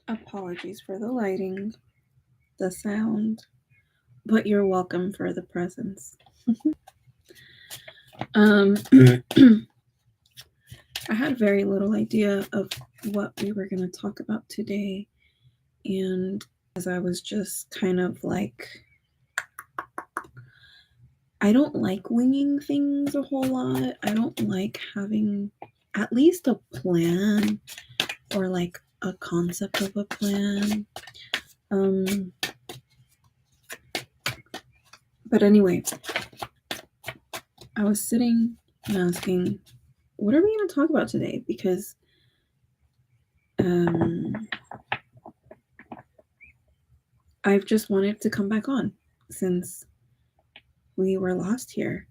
Apologies for the lighting, the sound, but you're welcome for the presence. I had very little idea of what we were going to talk about today, and as I was just kind of like, I don't like winging things a whole lot. I don't like having at least a plan or like a concept of a plan. But anyway, I was sitting and asking, what are we going to talk about today? Because I've just wanted to come back on since we were last here.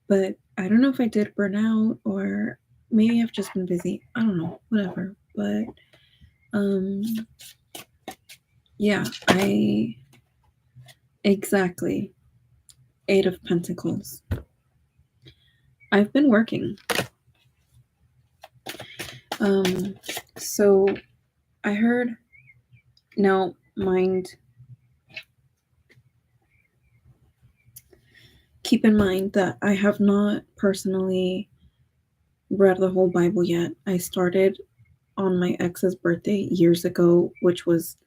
But I don't know if I did burn out or maybe I've just been busy. I don't know, whatever. But yeah, exactly. 8 of Pentacles. I've been working. So I heard, now keep in mind that I have not personally read the whole Bible yet. I started on my ex's birthday years ago, which was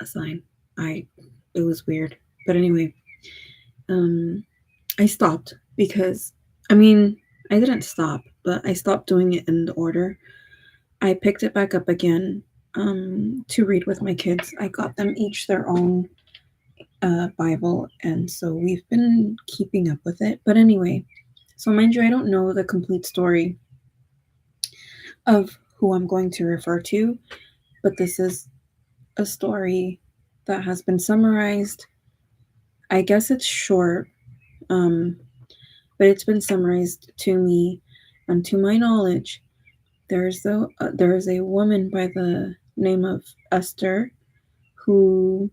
a sign. It was weird. But anyway, I stopped because, I didn't stop, but I stopped doing it in the order. I picked it back up again to read with my kids. I got them each their own Bible, and so we've been keeping up with it. But anyway, so mind you, I don't know the complete story of who I'm going to refer to, but this is a story that has been summarized. I guess it's short, but it's been summarized to me, and to my knowledge, there is a woman by the name of Esther who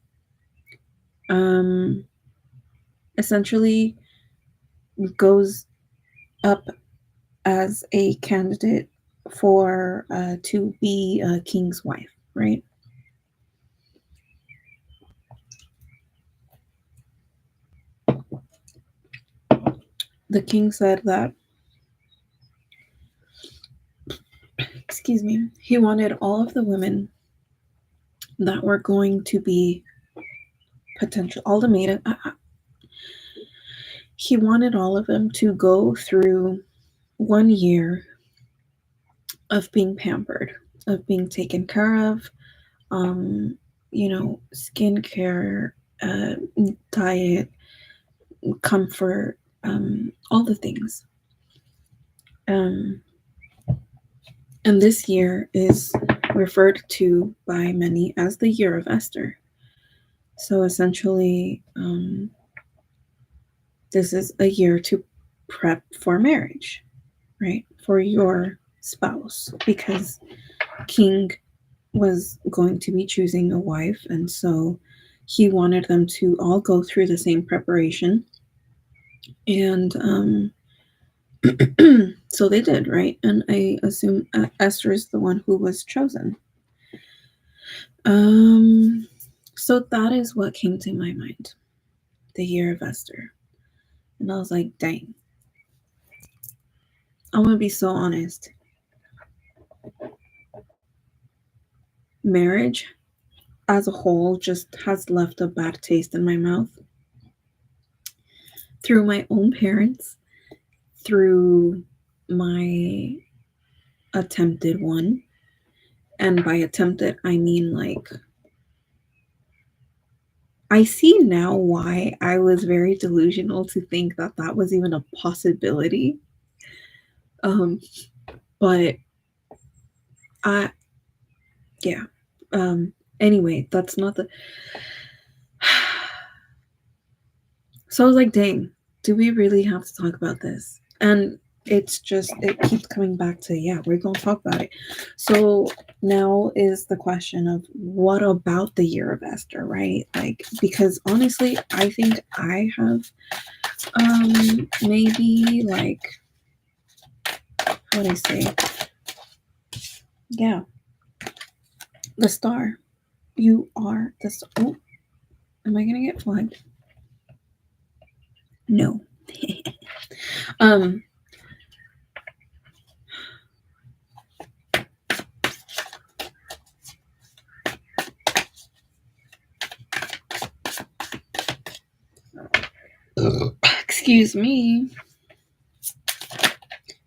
essentially goes up as a candidate for to be a king's wife, right? The king said that, excuse me, he wanted all of the women that were going to be potential, all the maiden, he wanted all of them to go through 1 year of being pampered, of being taken care of, skincare, diet, comfort, all the things. And this year is referred to by many as the Year of Esther. So essentially, this is a year to prep for marriage, right? For your spouse, because King was going to be choosing a wife, and so he wanted them to all go through the same preparation. And so they did, right? And I assume Esther is the one who was chosen. So that is what came to my mind, the Year of Esther. And I was like, dang. I'm going to be so honest. Marriage as a whole just has left a bad taste in my mouth. Through my own parents, through my attempted one. And by attempted, I mean like, I see now why I was very delusional to think that that was even a possibility. But yeah. Anyway, that's not the. So I was like, dang, do we really have to talk about this? And it's just, it keeps coming back to, yeah, we're going to talk about it. So now is the question of, what about the Year of Esther, right? Like, because honestly, I think I have maybe like, how would I say? Yeah. The star. You are the star. Oh, am I gonna get flagged? No. um. Excuse me.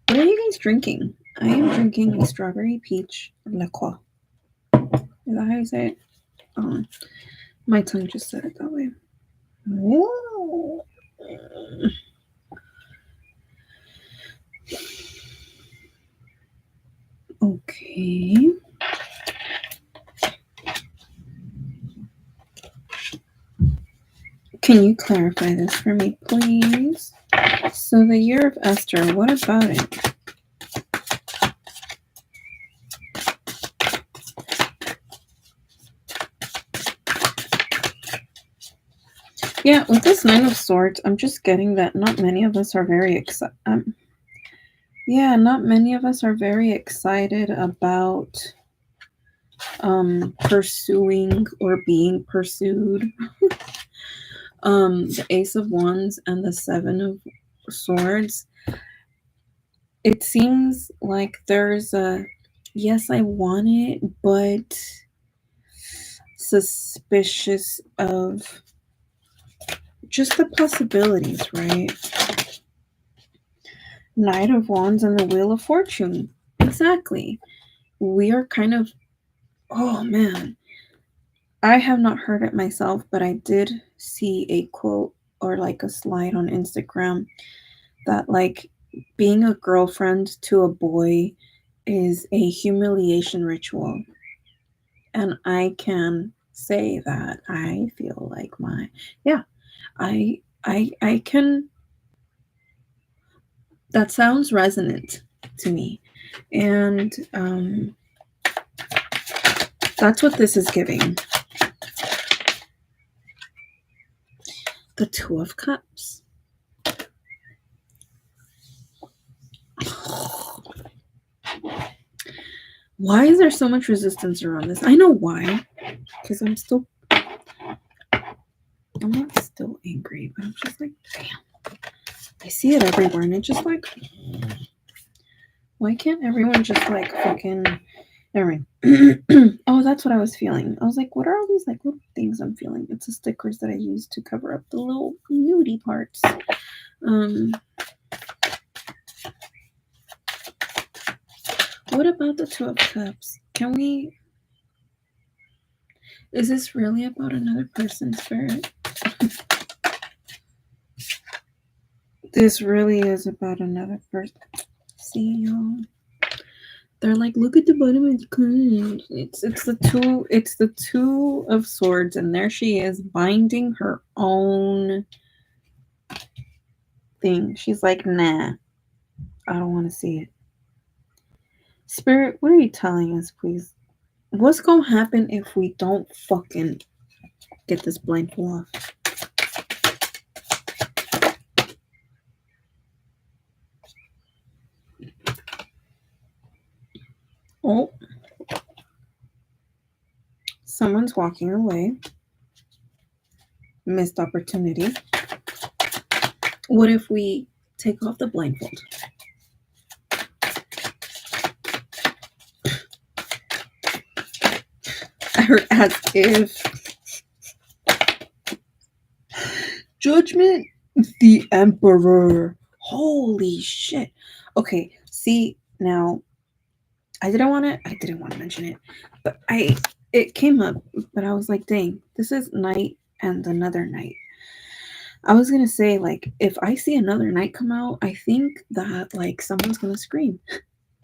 What are you guys drinking? I am drinking a strawberry peach liqueur. Is that how you say it? My tongue just said it that way. Okay. Can you clarify this for me, please? So the year of Esther, what about it? Yeah, with this Nine of Swords, I'm just getting that not many of us are very excited. Not many of us are very excited about pursuing or being pursued. The Ace of Wands and the Seven of Swords. It seems like there's a yes, I want it, but suspicious of just the possibilities, right? Knight of Wands and the Wheel of Fortune. Exactly. We are kind of, oh man. I have not heard it myself, but I did see a quote or like a slide on Instagram that like being a girlfriend to a boy is a humiliation ritual. And I can say that I feel like I can, that sounds resonant to me. And that's what this is giving. The Two of Cups. Why is there so much resistance around this? I know why. Because I'm not still angry, but I'm just like, damn. I see it everywhere, and it's just like, why can't everyone just like fucking, never mind. Oh, that's what I was feeling. I was like, what are all these like little things I'm feeling? It's the stickers that I use to cover up the little nudie parts. What about the Two of Cups? Is this really about another person's spirit? This really is about another person. See, y'all. They're like, look at the bottom of the card. It's the Two of Swords, and there she is binding her own thing. She's like, nah, I don't want to see it. Spirit, what are you telling us, please? What's gonna happen if we don't fucking get this blindfold off? Oh, someone's walking away. Missed opportunity. What if we take off the blindfold? As if Judgment, the Emperor. Holy shit. Okay, see now, I didn't want to mention it, but it came up, but I was like, dang, this is Night and another Night. I was gonna say, like, if I see another Night come out, I think that like someone's gonna scream.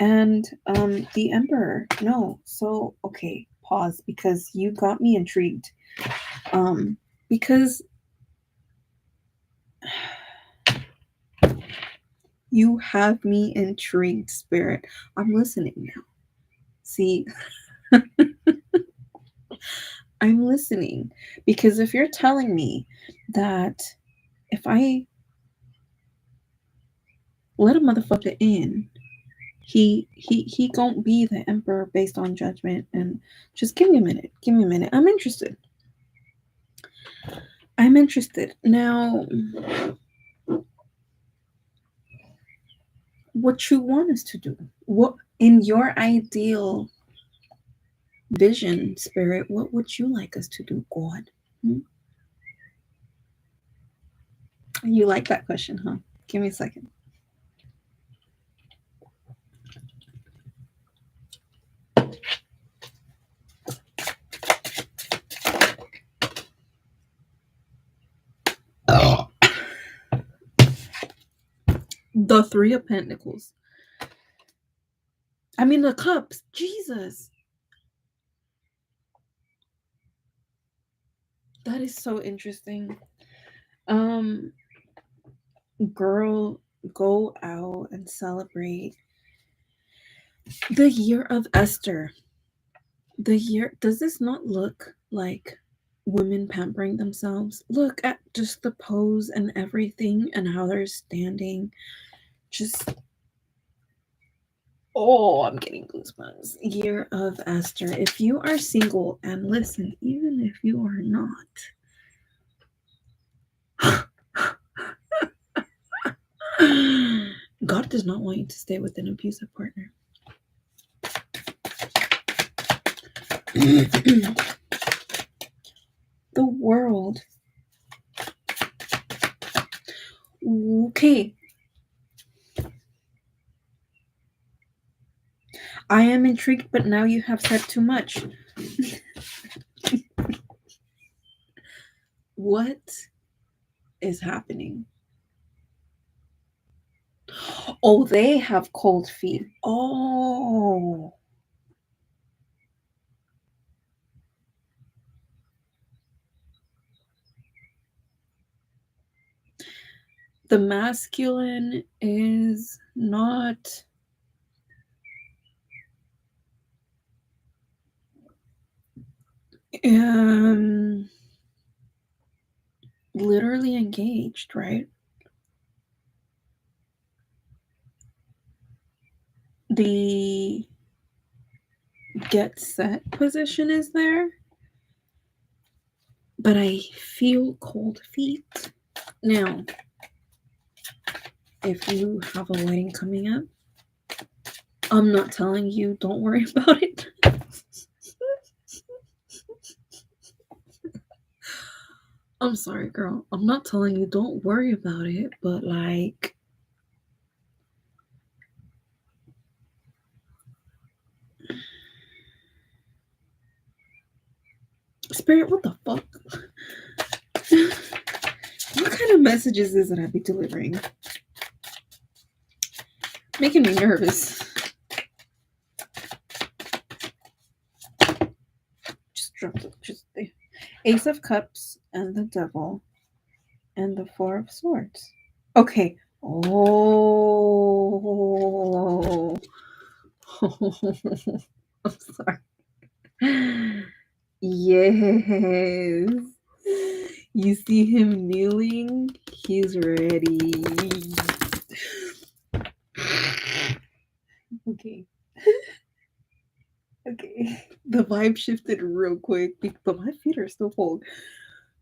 And the Emperor, no. So okay, pause, because you got me intrigued. Because you have me intrigued, Spirit. I'm listening now. See, I'm listening, because if you're telling me that if I let a motherfucker in, He gon' be the emperor based on judgment. And just give me a minute. Give me a minute. I'm interested. I'm interested. Now, what you want us to do? What in your ideal vision, spirit, what would you like us to do, God? Hmm? You like that question, huh? Give me a second. Oh. The Three of Pentacles. I mean, the cups. Jesus. That is so interesting. Girl, go out and celebrate the year of Esther. The year, does this not look like women pampering themselves? Look at just the pose and everything and how they're standing. Just, oh, I'm getting goosebumps. Year of Esther. If you are single, and listen, even if you are not, God does not want you to stay with an abusive partner. The world. Okay. I am intrigued, but now you have said too much. What is happening? Oh, they have cold feet. Oh. The masculine is not literally engaged, right? The get set position is there, but I feel cold feet. Now, if you have a wedding coming up, I'm not telling you, don't worry about it. I'm sorry, girl. I'm not telling you, don't worry about it, but like, Spirit, what the fuck? What kind of messages is it I be delivering? Making me nervous. Just drop the Ace of Cups and the Devil and the Four of Swords. Okay. Oh. I'm sorry. Yes. You see him kneeling? He's ready. Okay. Okay. The vibe shifted real quick, but my feet are still cold.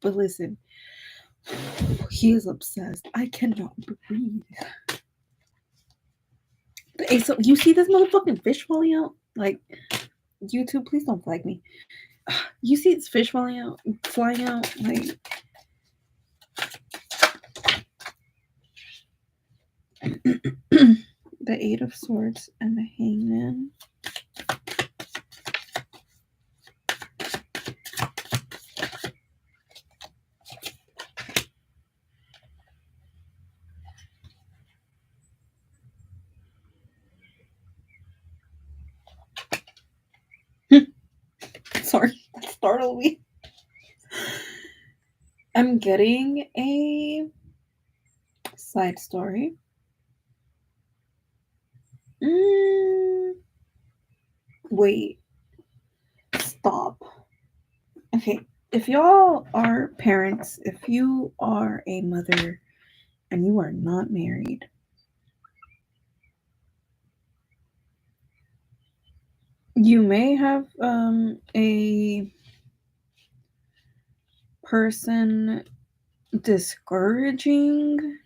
But listen, he is obsessed. I cannot breathe. The ace of, you see this motherfucking fish falling out? Like, YouTube, please don't flag me. You see this fish flying out? Like, the Eight of Swords and the Hangman. Sorry, that startled me. I'm getting a side story. Wait. Stop. Okay, if y'all are parents, if you are a mother and you are not married, You may have a person discouraging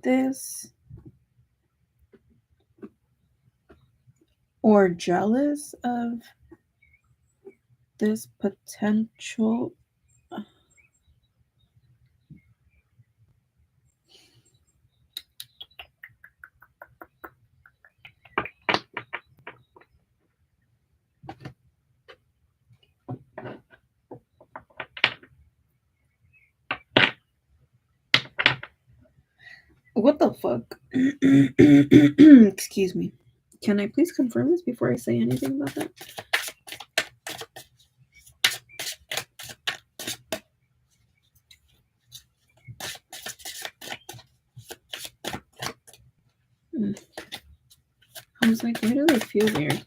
this or jealous of this potential. What the fuck? Excuse me. Can I please confirm this before I say anything about that? I was like, why do they feel weird?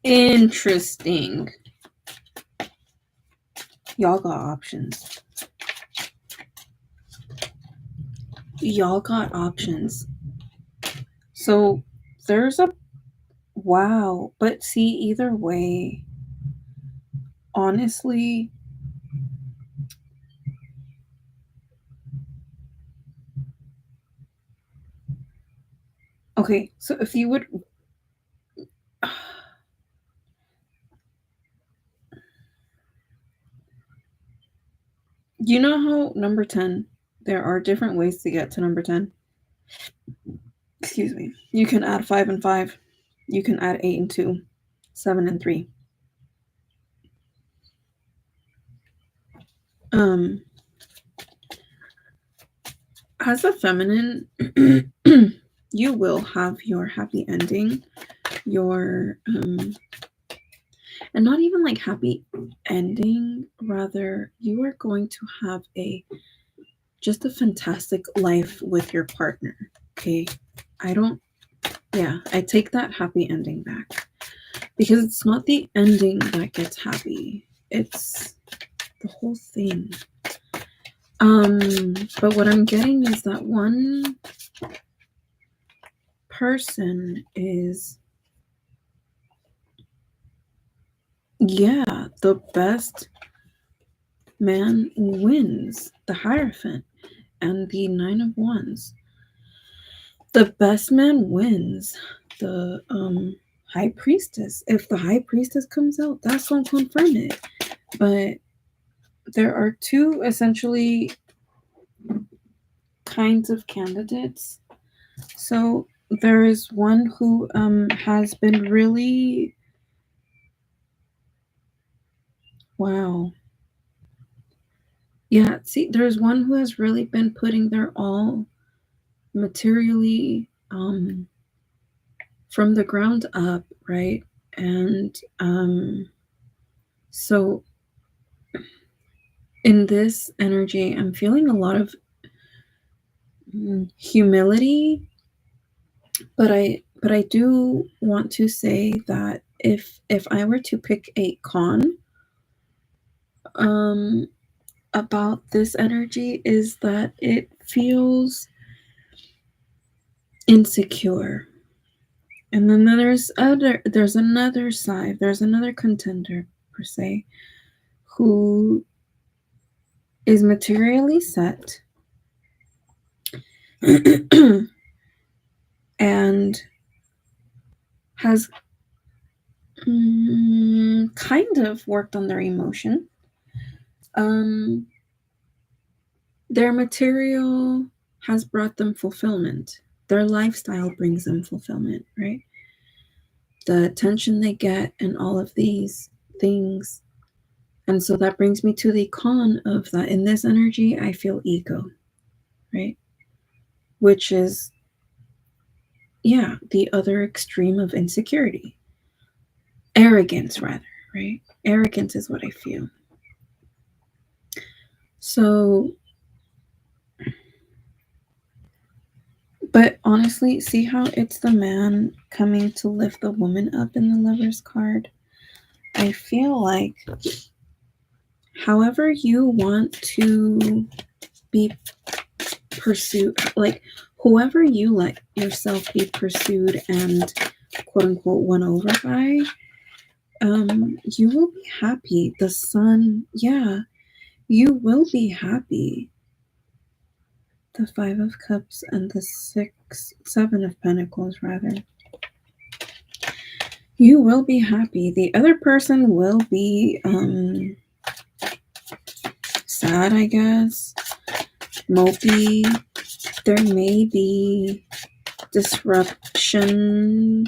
Interesting. Y'all got options. Y'all got options. So there's a wow, but see, either way, honestly, okay, so if you would, you know how number 10, there are different ways to get to number 10. Excuse me. You can add 5 and 5. You can add 8 and 2, 7 and 3. As a feminine, you will have your happy ending, your and not even like happy ending, rather you are going to have just a fantastic life with your partner. Okay, I take that happy ending back, because it's not the ending that gets happy, it's the whole thing. But what I'm getting is that one person is, yeah, the best man wins, the Hierophant and the 9 of Wands. The best man wins, the High Priestess. If the High Priestess comes out, that's gonna confirm it. But there are two essentially kinds of candidates. So there is one who has been really, wow. Yeah, see, there's one who has really been putting their all materially from the ground up, right? And so in this energy, I'm feeling a lot of humility, but I do want to say that if I were to pick a con about this energy, is that it feels insecure. And then there's another side, there's another contender per se, who is materially set and has kind of worked on their emotion. Their material has brought them fulfillment. Their lifestyle brings them fulfillment, right? The attention they get and all of these things. And so that brings me to the con of that. In this energy, I feel ego, right? Which is, yeah, the other extreme of insecurity. Arrogance, rather, right? Arrogance is what I feel. So honestly, see how it's the man coming to lift the woman up in the Lover's card? I feel like however you want to be pursued, like whoever you let yourself be pursued and quote unquote won over by, you will be happy. The sun, yeah, you will be happy. The Five of Cups and the Seven of Pentacles, rather. You will be happy. The other person will be sad, I guess. Mopey. There may be disruption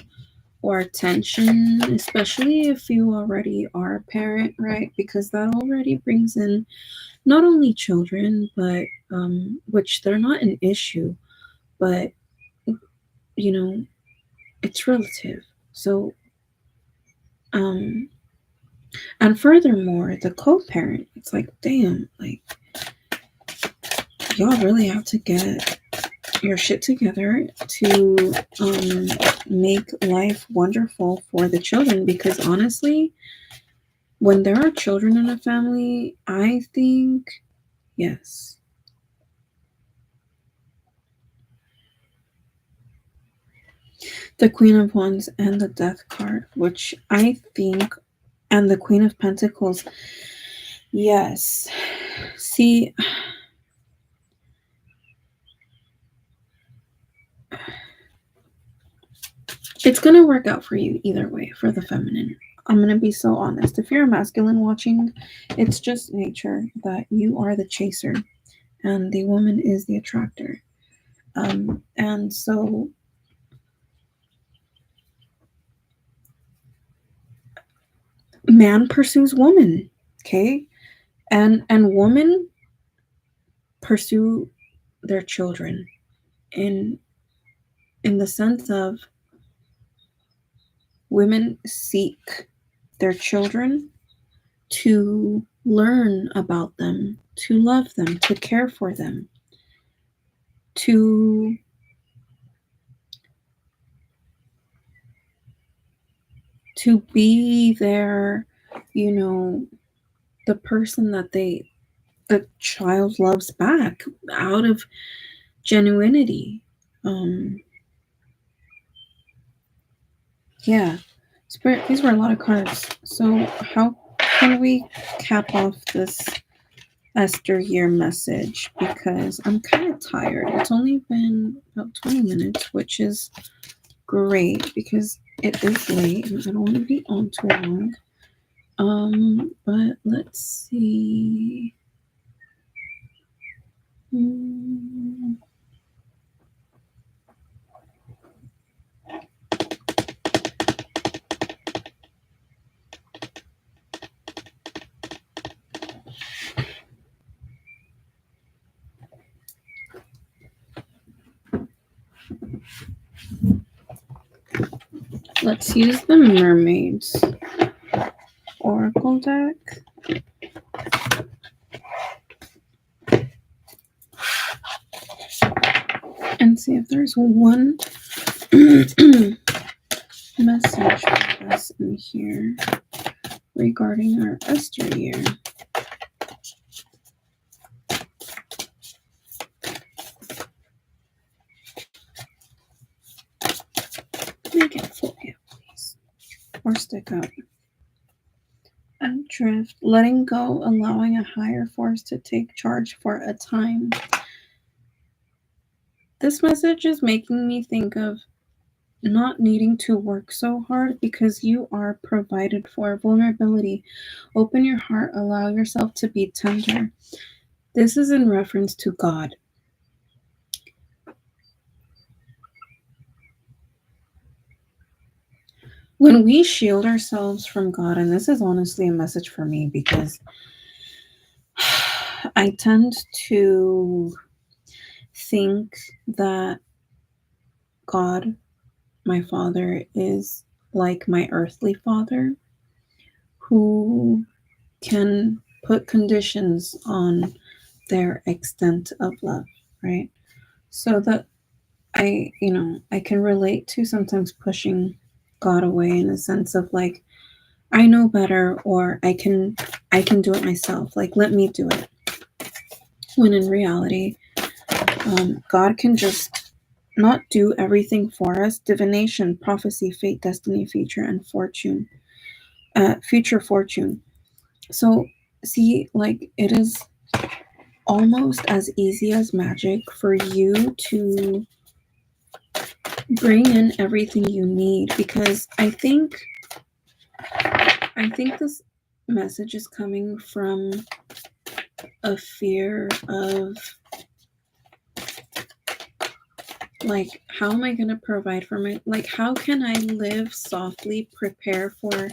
or tension, especially if you already are a parent, right? Because that already brings in not only children, but which they're not an issue, but you know, it's relative. So and furthermore, the co-parent, it's like, damn, like y'all really have to get your shit together to make life wonderful for the children, because honestly, when there are children in a family, I think, yes. The Queen of Wands and the Death card, which I think, and the Queen of Pentacles, yes. See, it's going to work out for you either way for the feminine. I'm going to be so honest. If you're a masculine watching, it's just nature that you are the chaser and the woman is the attractor. And so man pursues woman, okay? And woman pursue their children in the sense of women seek their children to learn about them, to love them, to care for them, to be there, you know, the person that the child loves back out of genuinity. Yeah, Spirit, these were a lot of cards. So how can we cap off this Esther year message? Because I'm kind of tired. It's only been about 20 minutes, which is great because it is late and I don't want to be on too long. But let's see. Let's use the Mermaids Oracle deck. And see if there's one message for us in here regarding our Esther year. Make it full, yeah, please. Or stick up. Adrift, letting go, allowing a higher force to take charge for a time. This message is making me think of not needing to work so hard because you are provided for. Vulnerability. Open your heart, allow yourself to be tender. This is in reference to God. When we shield ourselves from God, and this is honestly a message for me because I tend to think that God, my father, is like my earthly father who can put conditions on their extent of love, right? So that I can relate to sometimes pushing God away in a sense of like, I know better, or I can do it myself. Like, let me do it. When in reality, God can just not do everything for us. Divination, prophecy, fate, destiny, future, and fortune. Future fortune. So, see, like, it is almost as easy as magic for you to bring in everything you need, because I think this message is coming from a fear of, like, how am I going to provide for my, like, how can I live softly, prepare for,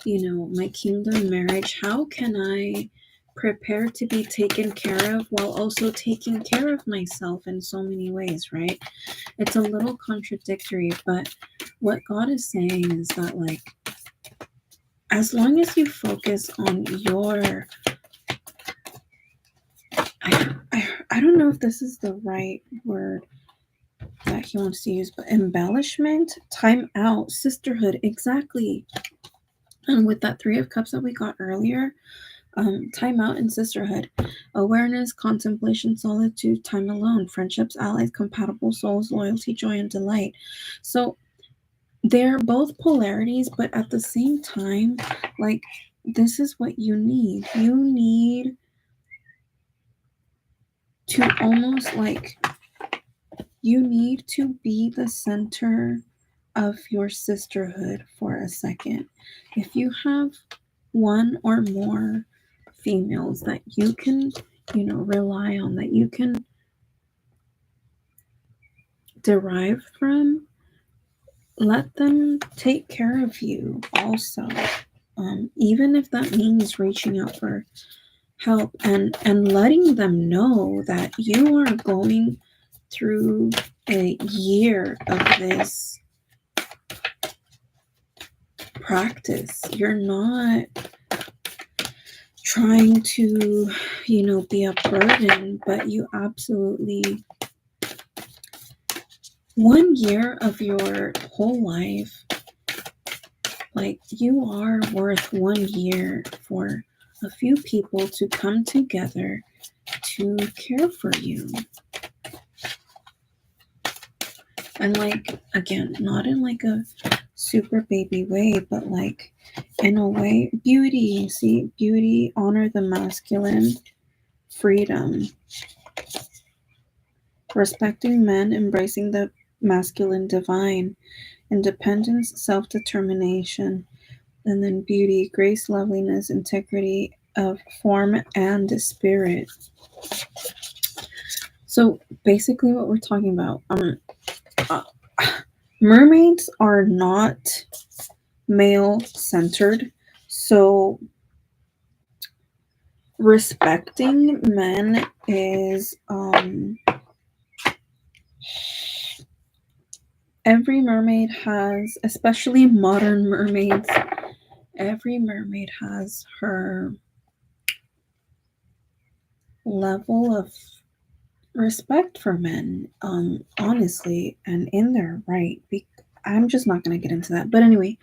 my kingdom marriage? How can I prepare to be taken care of while also taking care of myself in so many ways, right? It's a little contradictory, but what God is saying is that, like, as long as you focus on your, I don't know if this is the right word that he wants to use, but embellishment, time out, sisterhood, exactly. And with that Three of Cups that we got earlier, time out and sisterhood, awareness, contemplation, solitude, time alone, friendships, allies, compatible souls, loyalty, joy, and delight. So they're both polarities, but at the same time, like, this is what you need. You need to almost like, you need to be the center of your sisterhood for a second. If you have one or more females that you can, rely on, that you can derive from, let them take care of you also. Even if that means reaching out for help, and letting them know that you are going through a year of this practice. You're not trying to, be a burden, but you absolutely, 1 year of your whole life, like, you are worth 1 year for a few people to come together to care for you. And, like, again, not in like a super baby way, but like in a way, beauty. See, beauty, honor the masculine, freedom, respecting men, embracing the masculine divine, independence, self-determination, and then beauty, grace, loveliness, integrity of form and spirit. So basically what we're talking about, uh, mermaids are not male centered. So respecting men is, every mermaid has, especially modern mermaids, every mermaid has her level of respect for men, honestly, and in their right. I'm just not going to get into that. But anyway,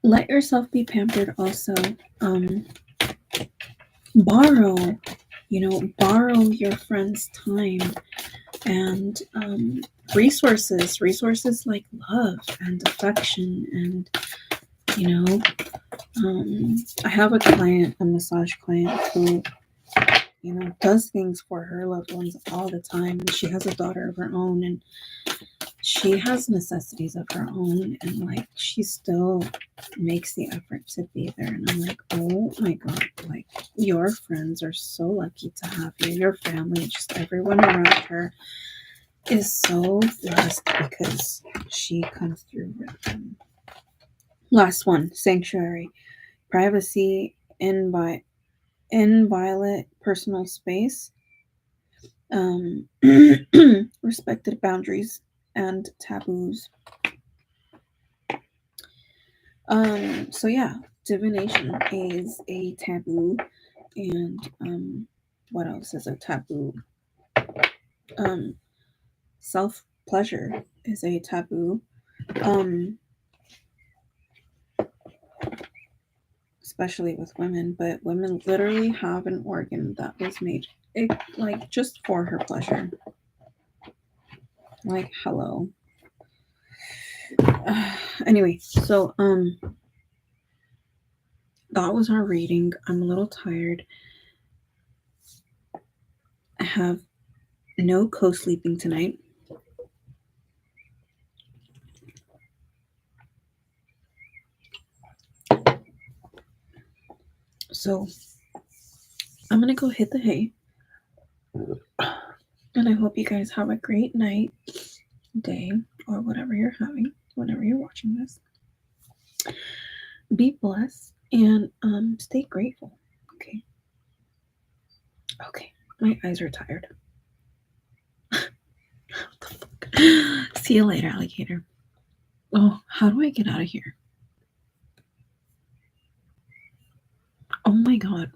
let yourself be pampered also. Borrow, borrow your friend's time and resources like love and affection. And, I have a client, a massage client, who, does things for her loved ones all the time. And she has a daughter of her own, and she has necessities of her own, and like, she still makes the effort to be there. And I'm like, oh my God, like, your friends are so lucky to have you. Your family, just everyone around her is so blessed because she comes through with them. Last one, sanctuary, privacy, inviolate personal space, respected boundaries and taboos. So yeah, divination is a taboo, and what else is a taboo? self-pleasure is a taboo, um, especially with women, but women literally have an organ that was made like just for her pleasure. Like, hello. Anyway, so that was our reading. I'm a little tired. I have no co-sleeping tonight. So I'm gonna go hit the hay. And I hope you guys have a great night, day, or whatever you're having, whenever you're watching this. Be blessed and stay grateful. Okay. Okay. My eyes are tired. What the fuck? See you later, alligator. Oh, how do I get out of here? Oh my god.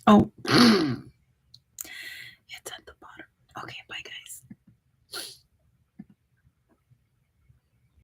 Oh,